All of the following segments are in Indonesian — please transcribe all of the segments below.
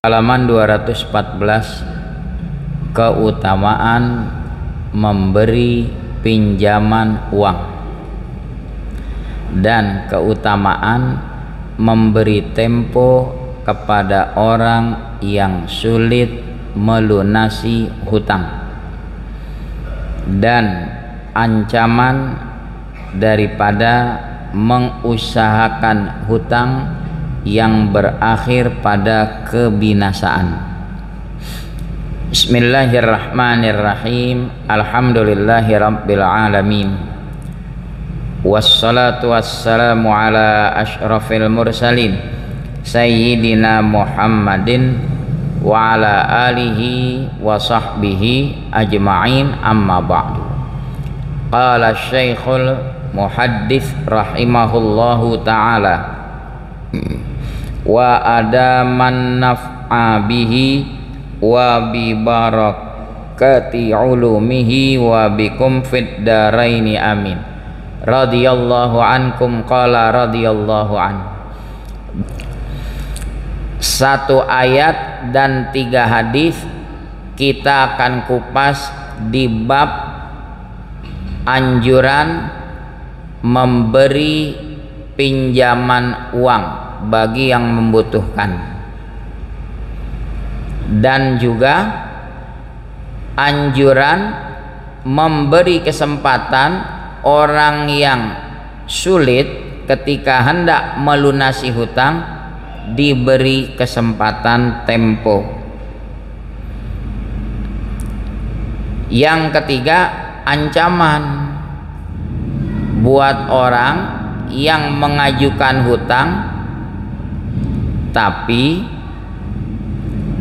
Halaman 214, keutamaan memberi pinjaman uang dan keutamaan memberi tempo kepada orang yang sulit melunasi hutang, dan ancaman daripada mengusahakan hutang yang berakhir pada kebinasaan. Bismillahirrahmanirrahim. Alhamdulillahirabbil alamin. Wassalatu wassalamu ala asyrafil mursalin sayyidina Muhammadin wa ala alihi wa sahbihi ajma'in, amma ba'du. Qala Syekhul Muhaddits rahimahullahu ta'ala wa adaman naf'a bihi wa bi barakati ulumihi wa bikum fid daraini amin. Radhiyallahu ankum. Qala radhiyallahu an. Satu ayat dan 3 hadis kita akan kupas di bab anjuran memberi pinjaman uang bagi yang membutuhkan, dan juga anjuran memberi kesempatan orang yang sulit ketika hendak melunasi hutang diberi kesempatan tempo. Yang ketiga, ancaman buat orang yang mengajukan hutang tapi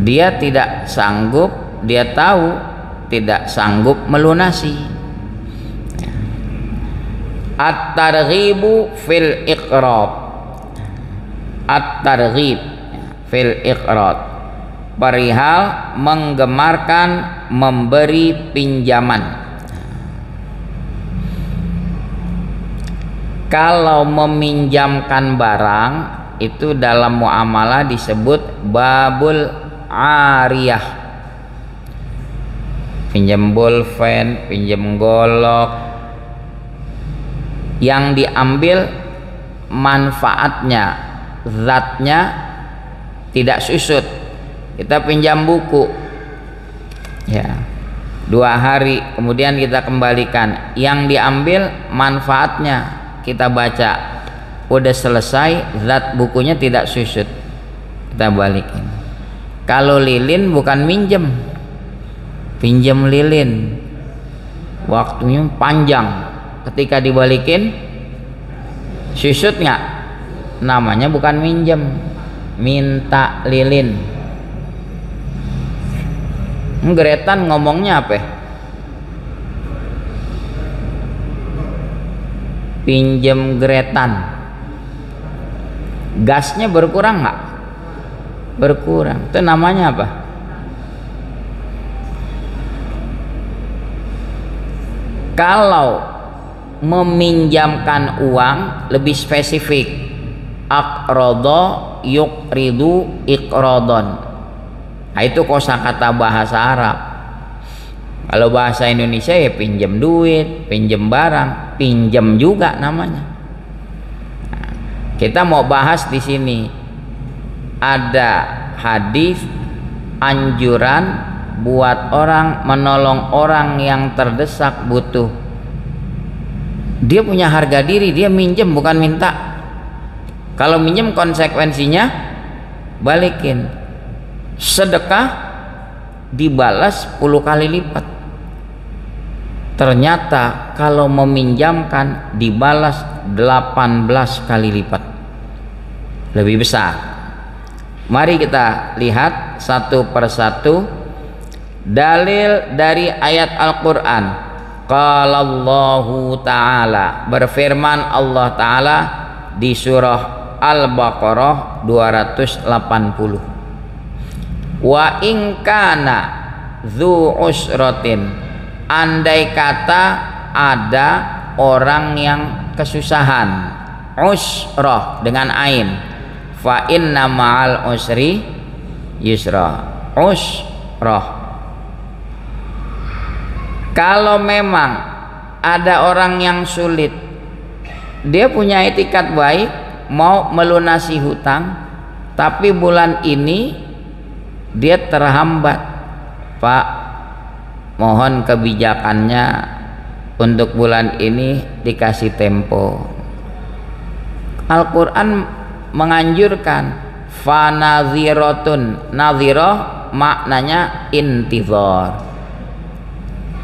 dia tidak sanggup, dia tahu tidak sanggup melunasi. At-targhibu fil iqrad. At-targhib fil iqrad, perihal menggemarkan memberi pinjaman. Kalau meminjamkan barang itu dalam muamalah disebut babul ariyah. Pinjam bolpen, pinjam golok, yang diambil manfaatnya, zatnya tidak susut. Kita pinjam buku ya 2 hari kemudian kita kembalikan, yang diambil manfaatnya, kita baca udah selesai, zat bukunya tidak susut, kita balikin. Kalau lilin bukan minjem, pinjam lilin waktunya panjang, ketika dibalikin susut nggak, namanya bukan minjem, minta lilin. Gretan ngomongnya apa? Pinjem gretan. Gasnya berkurang nggak? Berkurang. Itu namanya apa? Kalau meminjamkan uang lebih spesifik, aqrada yuqridu iqradan. Nah, itu kosakata bahasa Arab. Kalau bahasa Indonesia ya pinjam duit, pinjam barang, pinjam juga namanya. Kita mau bahas di sini ada hadis anjuran buat orang menolong orang yang terdesak butuh. Dia punya harga diri, dia minjem bukan minta. Kalau minjem konsekuensinya balikin. Sedekah dibalas 10 kali lipat. Ternyata kalau meminjamkan dibalas 18 kali lipat, lebih besar. Mari kita lihat satu persatu dalil dari ayat Al-Quran. Qala Allahu Ta'ala, berfirman Allah Ta'ala di surah Al-Baqarah 280, wa in kana dzu usratin, andai kata ada orang yang kesusahan, usrah dengan ain, fa inna ma'al usri yusra, usrah. Kalau memang ada orang yang sulit, dia punya etikat baik, mau melunasi hutang, tapi bulan ini dia terhambat, Pak, mohon kebijakannya untuk bulan ini dikasih tempo. Al-Quran menganjurkan fanadhiratun, nadhirah maknanya intizar,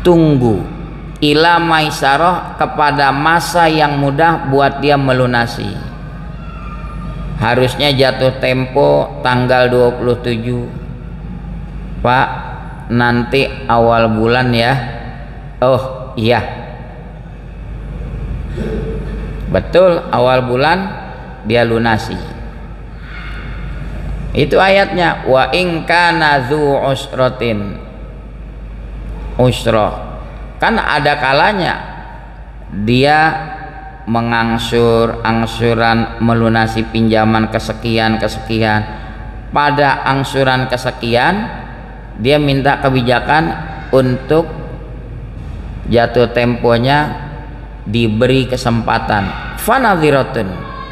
tunggu, ila maisarah, kepada masa yang mudah buat dia melunasi. Harusnya jatuh tempo tanggal 27, Pak, nanti awal bulan ya. Oh iya, betul, awal bulan dia lunasi. Itu ayatnya, wa in kana dzu usratin, usra, kan ada kalanya dia angsuran melunasi pinjaman kesekian. Pada angsuran kesekian dia minta kebijakan untuk jatuh temponya diberi kesempatan. Fanadhiratun,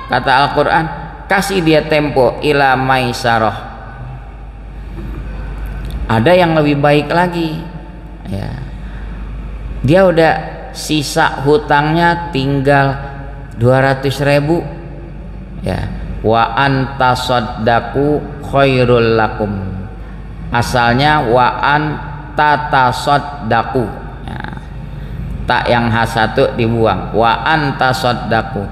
kata Al-Quran, kasih dia tempo ila maisarah. Ada yang lebih baik lagi, ya, dia udah sisa hutangnya tinggal 200.000, ya, wa antasaddaku khairul lakum, asalnya wa antatasaddaku, ya, tak yang H1 dibuang, wa antasaddaku,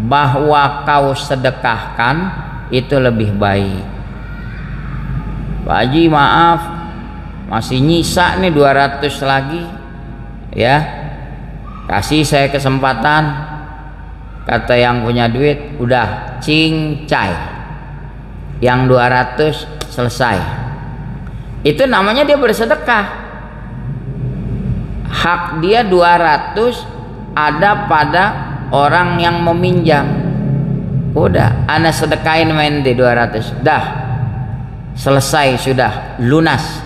bahwa kau sedekahkan itu lebih baik. Pak Haji, maaf, masih nyisa nih 200 lagi, ya, kasih saya kesempatan. Kata yang punya duit, udah cincai, yang 200 selesai. Itu namanya dia bersedekah. Hak dia 200 ada pada orang yang meminjam. Udah, ana sedekain main di 200, dah selesai, sudah lunas.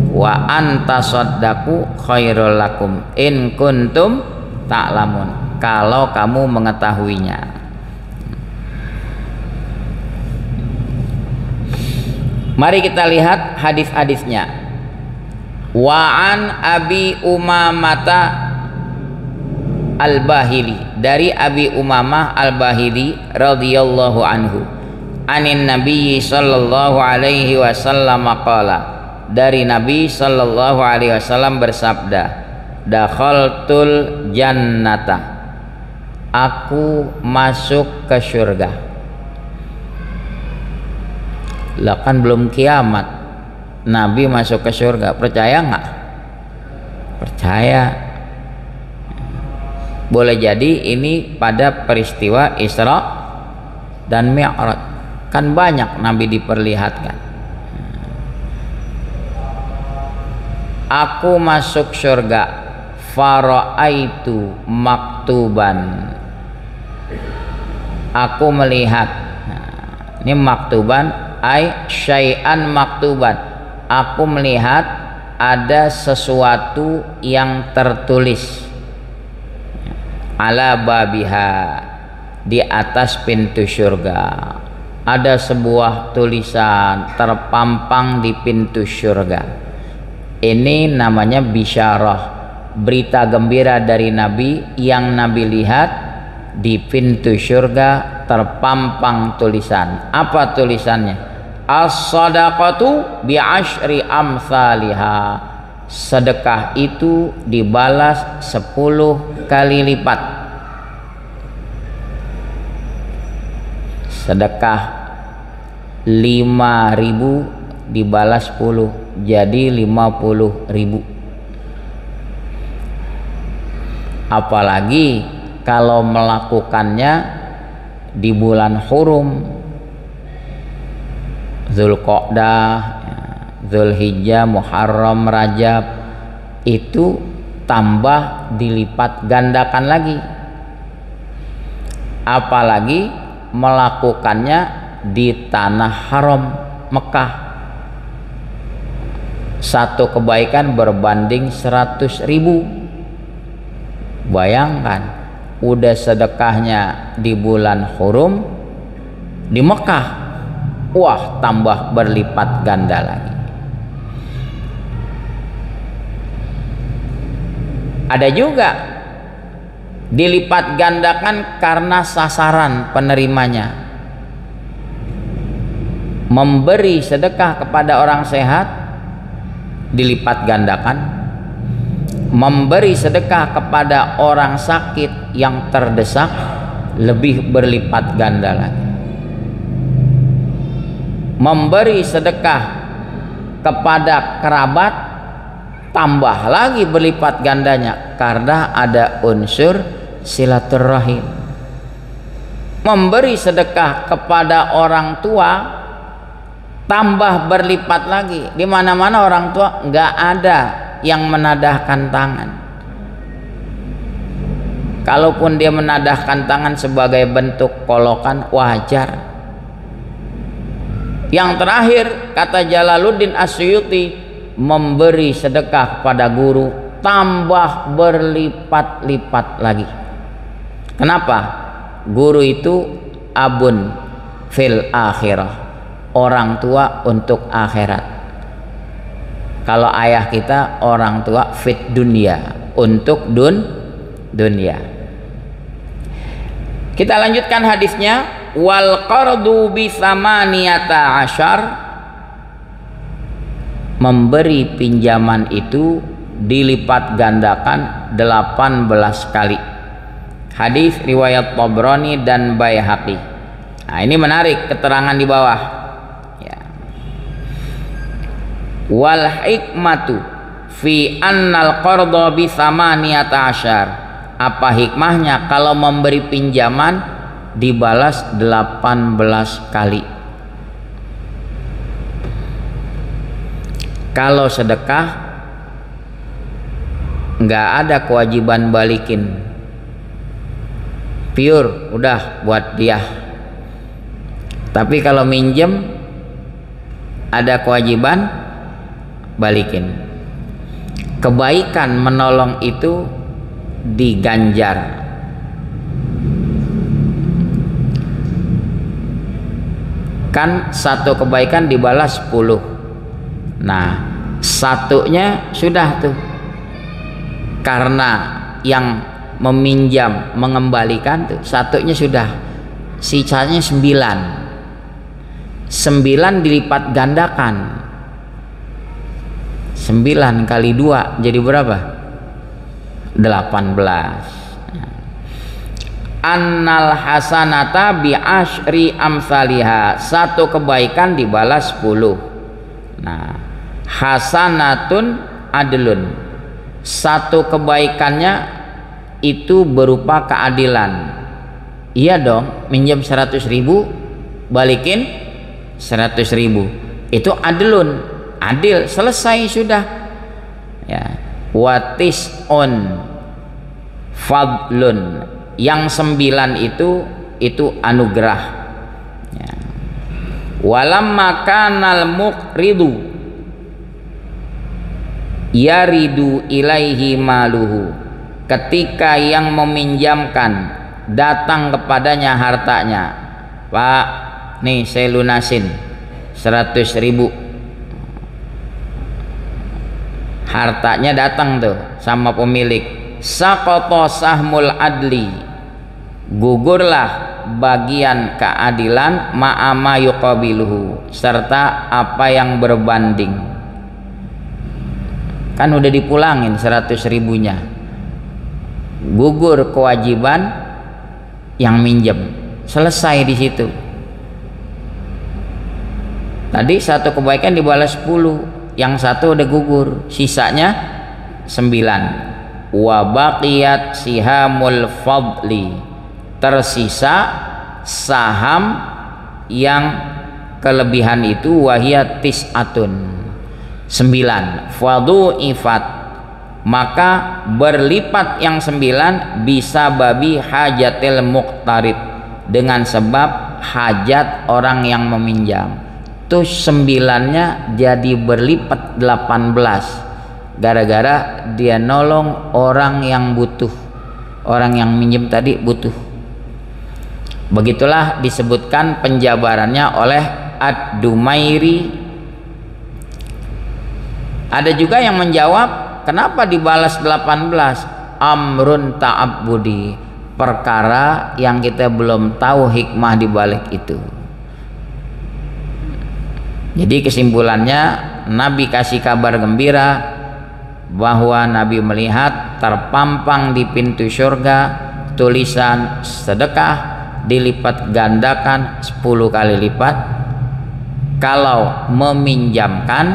Wa antasaddaku khairul lakum in kuntum ta'lamun, kalau kamu mengetahuinya. Mari kita lihat hadis-hadisnya. Wa an Abi Umamata Al-Bahili, dari Abi Umamah Al-Bahili radhiyallahu anhu, anin Nabi sallallahu alaihi wasallam qala, dari Nabi sallallahu alaihi wasallam bersabda, dakhaltul jannata, aku masuk ke surga. Lah kan belum kiamat, Nabi masuk ke surga, percaya nggak? Percaya. Boleh jadi ini pada peristiwa Isra dan Mi'raj, kan banyak Nabi diperlihatkan. Aku masuk surga, fara'aitu maktuban, aku melihat, ini maktuban ay syai'an maktuban, aku melihat ada sesuatu yang tertulis, ala babiha, di atas pintu surga ada sebuah tulisan terpampang di pintu surga. Ini namanya bisyarah, berita gembira dari Nabi yang Nabi lihat di pintu surga terpampang tulisan. Apa tulisannya? As-sadaqatu bi'ashri amsalihha, sedekah itu dibalas 10 kali lipat. Sedekah 5.000 dibalas 10, jadi 50.000. Apalagi kalau melakukannya di bulan hurum, Dzulqa'dah, Dzulhijjah, Muharram, Rajab, itu tambah dilipat gandakan lagi. Apalagi melakukannya di tanah haram, Mekah. Satu kebaikan berbanding 100.000. Bayangkan, udah sedekahnya di bulan Hurum, di Mekah, wah tambah berlipat ganda lagi. Ada juga dilipat gandakan karena sasaran penerimanya. Memberi sedekah kepada orang sehat dilipat gandakan, memberi sedekah kepada orang sakit yang terdesak lebih berlipat ganda lagi. Memberi sedekah kepada kerabat tambah lagi berlipat gandanya karena ada unsur silaturahim. Memberi sedekah kepada orang tua tambah berlipat lagi. Di mana-mana orang tua nggak ada yang menadahkan tangan. Kalaupun dia menadahkan tangan sebagai bentuk kolokan, wajar. Yang terakhir, kata Jalaluddin Asyuyuti, memberi sedekah kepada guru tambah berlipat-lipat lagi. Kenapa? Guru itu abun fil akhirah, orang tua untuk akhirat. Kalau ayah kita orang tua fit dunia, untuk dunia. Kita lanjutkan hadisnya. Wal qardu bi tsamaniyata asyar, memberi pinjaman itu dilipat gandakan 18 kali. Hadis riwayat Tabrani dan Baihaqi. Nah, ini menarik keterangan di bawah. Ya. Wal hikmatu fi annal qarda bi tsamaniyata asyar. Apa hikmahnya kalau memberi pinjaman dibalas 18 kali? Kalau sedekah nggak ada kewajiban balikin, pure udah buat dia. Tapi kalau minjem ada kewajiban balikin. Kebaikan menolong itu diganjar. Kan satu kebaikan dibalas 10. Nah, satunya sudah tuh, karena yang meminjam mengembalikan tuh satunya sudah, sisanya 9 dilipat gandakan. 9 kali 2 jadi berapa? 18. Annal hasanata bi asyri amsaliha, satu kebaikan dibalas 10. Nah, hasanatun adlun, satu kebaikannya itu berupa keadilan. Iya dong, minjem 100.000 balikin 100.000, itu adlun, adil, selesai sudah. Ya, watis on fadlun, yang 9 itu anugerah. Ya. Walamma kanal muqridu yaridu ilaihi maluhu, ketika yang meminjamkan datang kepadanya hartanya, Pak, nih saya lunasin 100.000. Hartanya datang tuh sama pemilik. Saqata sahmul adli, gugurlah bagian keadilan, ma'ama yuqabiluhu, serta apa yang berbanding. Kan udah dipulangin 100.000-nya, gugur kewajiban yang minjem, selesai di situ. Tadi satu kebaikan dibalas 10, yang satu udah gugur, sisanya 9. Wa baqiyat sihamul fadli, tersisa saham yang kelebihan itu, wahiyat tis'atun, 9. Fadu'ifat, maka berlipat yang 9 bisa babi hajatil muqtarid, dengan sebab hajat orang yang meminjam. tuh 9-nya jadi berlipat 18 gara-gara dia nolong orang yang butuh, orang yang minjem tadi butuh. Begitulah disebutkan penjabarannya oleh Ad-Dumairi. Ada juga yang menjawab kenapa dibalas 18, amrun ta'abbudi, perkara yang kita belum tahu hikmah di balik itu. Jadi kesimpulannya, Nabi kasih kabar gembira bahwa Nabi melihat terpampang di pintu surga tulisan sedekah dilipat gandakan 10 kali lipat, kalau meminjamkan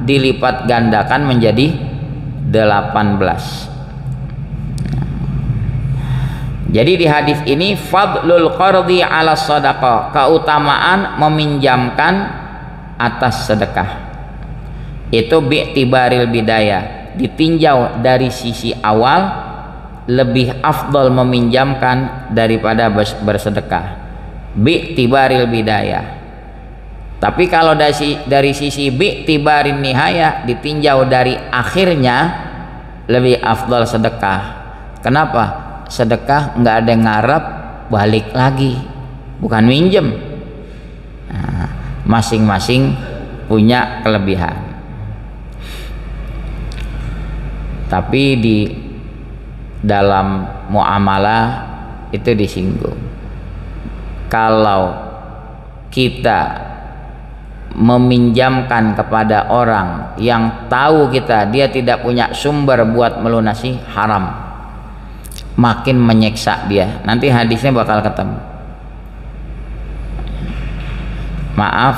dilipat gandakan menjadi 18. Jadi di hadis ini fadlul qardi ala sadaqah, keutamaan meminjamkan atas sedekah. Itu bi'tibaril bidayah, ditinjau dari sisi awal lebih afdal meminjamkan daripada bersedekah. Bi'tibaril bidayah. Tapi kalau dari sisi bi'tibarin nihayah, ditinjau dari akhirnya, lebih afdal sedekah. Kenapa? Sedekah nggak ada ngarep balik lagi, bukan minjem. Nah, masing-masing punya kelebihan. Tapi di dalam muamalah itu disinggung, kalau kita meminjamkan kepada orang yang tahu dia tidak punya sumber buat melunasi, haram, makin menyiksa dia. Nanti hadisnya bakal ketemu. Maaf,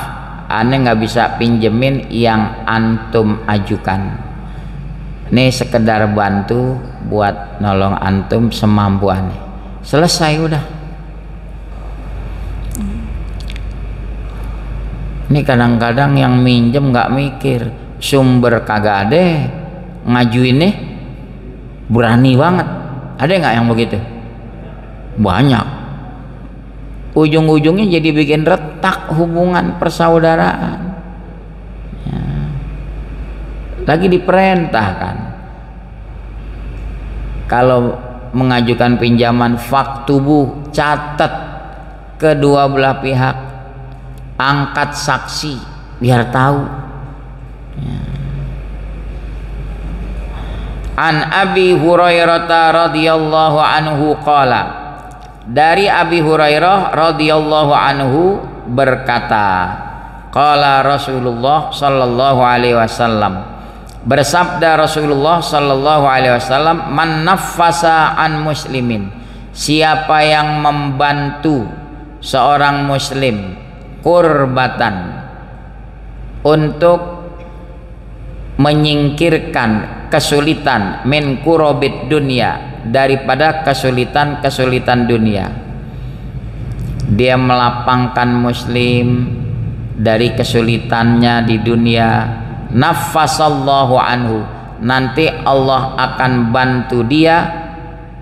aneh nggak bisa pinjemin yang antum ajukan. Ini sekedar bantu buat nolong antum semampu aneh. Selesai udah. Ini kadang-kadang yang minjem nggak mikir, sumber kagak ada, ngajuin nih berani banget. Ada nggak yang begitu? Banyak. Ujung-ujungnya jadi bikin retak hubungan persaudaraan ya. Lagi diperintahkan kalau mengajukan pinjaman faktubu, catat kedua belah pihak, angkat saksi biar tahu ya. An Abi Hurairah radhiyallahu anhu qala, dari Abi Hurairah radhiyallahu anhu berkata, qala Rasulullah sallallahu alaihi wasallam, bersabda Rasulullah sallallahu alaihi wasallam, man naffasa an muslimin, siapa yang membantu seorang muslim kurbatan, untuk menyingkirkan kesulitan, min kurobit dunia, daripada kesulitan-kesulitan dunia. Dia melapangkan muslim dari kesulitannya di dunia, naffasallahu anhu, nanti Allah akan bantu dia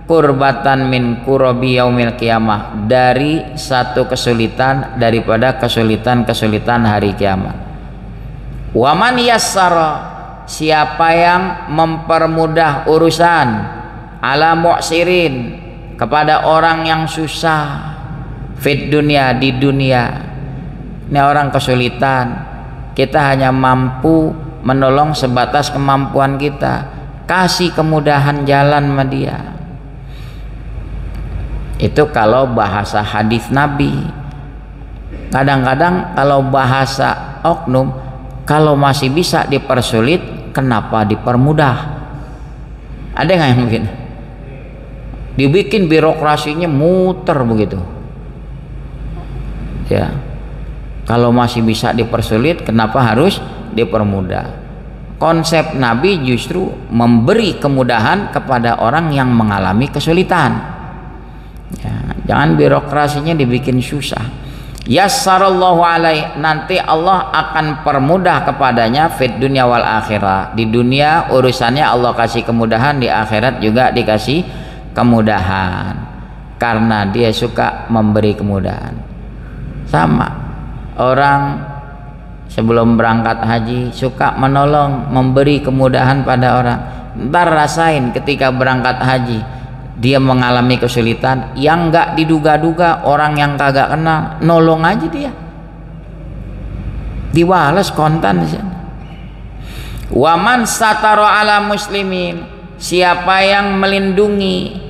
kurbatan min kurobi yaumil qiyamah, dari satu kesulitan daripada kesulitan-kesulitan hari kiamat. Waman yassara, siapa yang mempermudah urusan, ala mu'sirin, kepada orang yang susah, fit dunia, di dunia. Ini orang kesulitan, kita hanya mampu menolong sebatas kemampuan kita, kasih kemudahan jalan sama dia. Itu kalau bahasa hadis Nabi. Kadang-kadang kalau bahasa oknum, kalau masih bisa dipersulit, kenapa dipermudah? Ada nggak yang mungkin dibikin birokrasinya muter begitu ya? Kalau masih bisa dipersulit, kenapa harus dipermudah? Konsep Nabi justru memberi kemudahan kepada orang yang mengalami kesulitan ya, jangan birokrasinya dibikin susah. Yassarallahu alaih, nanti Allah akan permudah kepadanya fit dunia wal akhirah. Di dunia urusannya Allah kasih kemudahan, di akhirat juga dikasih kemudahan, karena dia suka memberi kemudahan. Sama orang sebelum berangkat haji suka menolong, memberi kemudahan pada orang. Ntar rasain ketika berangkat haji dia mengalami kesulitan yang nggak diduga-duga, orang yang kagak kenal nolong aja dia, diwales kontan di sana. Waman sataro ala muslimin, siapa yang melindungi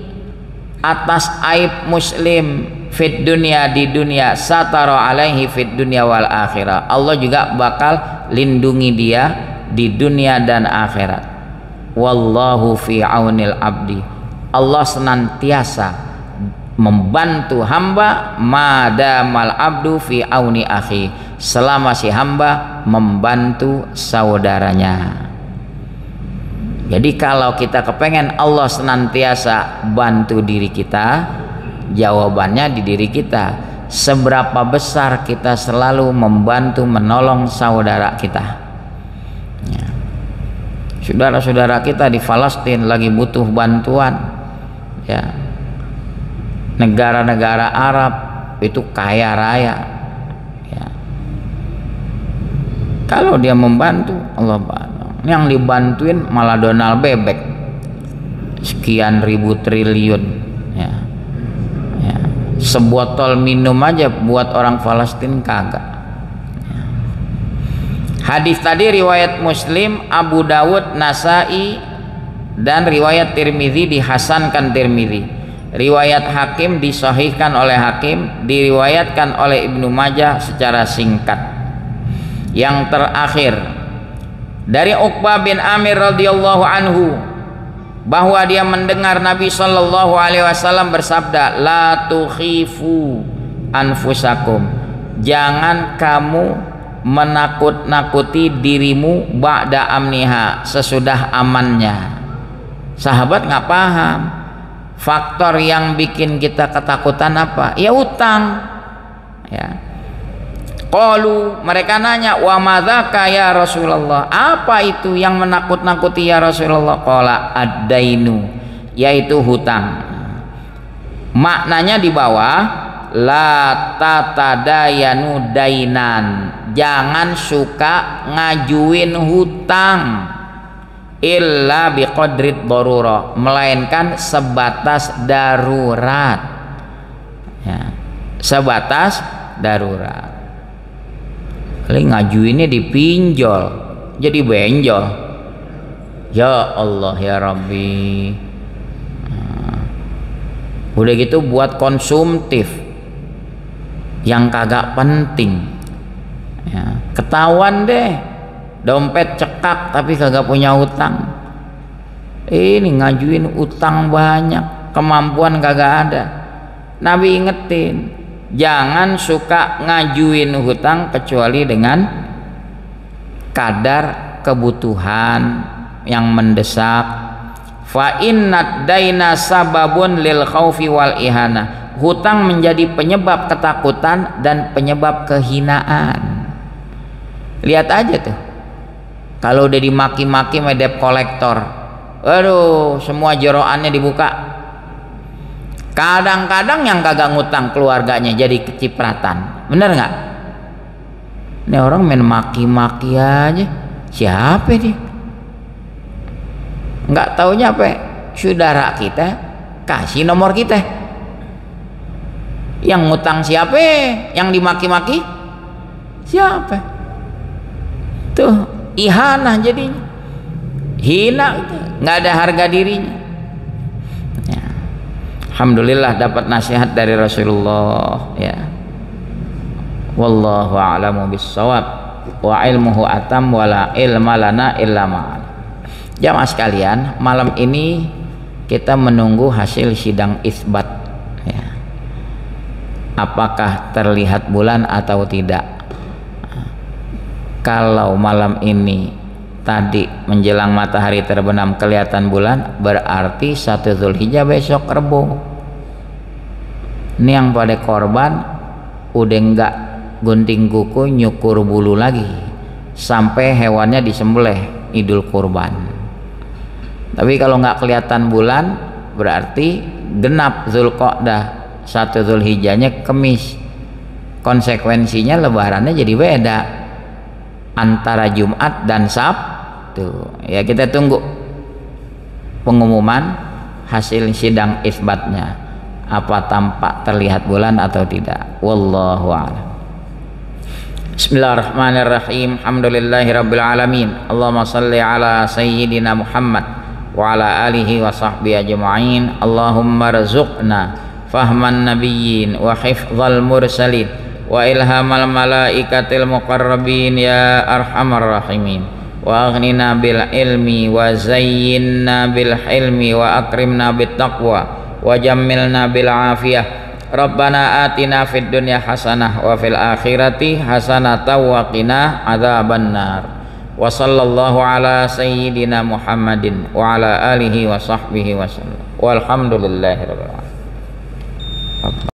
atas aib muslim fit dunia, di dunia, sataro alaihi fit dunia wal akhirah, Allah juga bakal lindungi dia di dunia dan akhirat. Wallahu fi aunil abdi, Allah senantiasa membantu hamba, madamal abdu fi auni akhi, selama si hamba membantu saudaranya. Jadi kalau kita kepengen Allah senantiasa bantu diri kita, jawabannya di diri kita. Seberapa besar kita selalu membantu menolong saudara kita ya. Saudara-saudara kita di Palestina lagi butuh bantuan ya. Negara-negara Arab itu kaya raya ya. Kalau dia membantu, Allah bantu. Yang dibantuin malah Donald Bebek sekian ribu triliun ya. Ya. Sebotol minum aja buat orang Palestina kagak ya. Hadis tadi riwayat Muslim, Abu Dawud, Nasai, dan riwayat Tirmizi dihasankan Tirmizi. Riwayat Hakim disahihkan oleh Hakim, diriwayatkan oleh Ibnu Majah secara singkat. Yang terakhir dari Uqbah bin Amir radhiyallahu anhu bahwa dia mendengar Nabi sallallahu alaihi wasallam bersabda, la tukhifu anfusakum, jangan kamu menakut-nakuti dirimu ba'da amniha, sesudah amannya. Sahabat nggak paham faktor yang bikin kita ketakutan apa? Ya utang ya. Qalu, mereka nanya, wa madzaka ya Rasulullah, apa itu yang menakut-nakuti ya Rasulullah? Qala ad-dainu, yaitu hutang. Maknanya di bawah, la tatadayanu dainan, jangan suka ngajuin hutang illa biqadrit darurah, melainkan sebatas darurat ya, sebatas darurat. Paling ngajuinnya dipinjol jadi benjol. Ya Allah ya Rabbi. Udah gitu buat konsumtif yang kagak penting ya. Ketahuan deh dompet cekak tapi kagak punya utang. Ini ngajuin utang banyak, kemampuan kagak ada. Nabi ingetin, jangan suka ngajuin hutang kecuali dengan kadar kebutuhan yang mendesak. Fa innad daina sababun lil khaufi wal ihana, hutang menjadi penyebab ketakutan dan penyebab kehinaan. Lihat aja tuh, kalau udah dimaki-maki sama debt collector, aduh semua jeroannya dibuka. Kadang-kadang yang kagak ngutang keluarganya jadi kecipratan, bener nggak? Ini orang main maki-maki aja, siapa dia? Nggak taunya apa? Saudara kita kasih nomor kita. Yang ngutang siapa? Yang dimaki-maki siapa? Tuh ihanah jadinya, hina, nggak ada harga dirinya. Alhamdulillah dapat nasihat dari Rasulullah ya. Wallahu a'lamu bissawab wa ilmuhu atam wala ilma lana illa ma'al. Jamaah sekalian, malam ini kita menunggu hasil sidang isbat ya. Apakah terlihat bulan atau tidak? Kalau malam ini tadi menjelang matahari terbenam kelihatan bulan, berarti 1 Zulhijjah besok Rebo. Ini yang pada korban udah enggak gunting kuku nyukur bulu lagi sampai hewannya disembelih Idul Kurban. Tapi kalau nggak kelihatan bulan berarti genap Zulqa'dah, 1 Zulhijjahnya Kemis. Konsekuensinya lebarannya jadi beda antara Jumat dan Sabtu. Ya, kita tunggu pengumuman hasil sidang isbatnya, apa tampak terlihat bulan atau tidak. Wallahu a'lam. Bismillahirrahmanirrahim. Alhamdulillahirabbil alamin. Allahumma shalli ala sayyidina Muhammad wa ala alihi wa sahbihi ajma'in. Allahumma rzuqna fahman nabiyyin wa hifdzal mursalin wa ilhamal malaikatil muqarrabin ya arhamar rahimin. Wa aghnina bil ilmi wa zayyinna bil hilmi wa akrimna bit taqwa wa jammilna bil afiyah. Rabbana atina fid dunya hasanah wa fil akhirati hasanah wa qina adzabannar. Wa sallallahu ala sayyidina Muhammadin wa ala alihi wa sahbihi wasallam. Walhamdulillahirabbil alamin.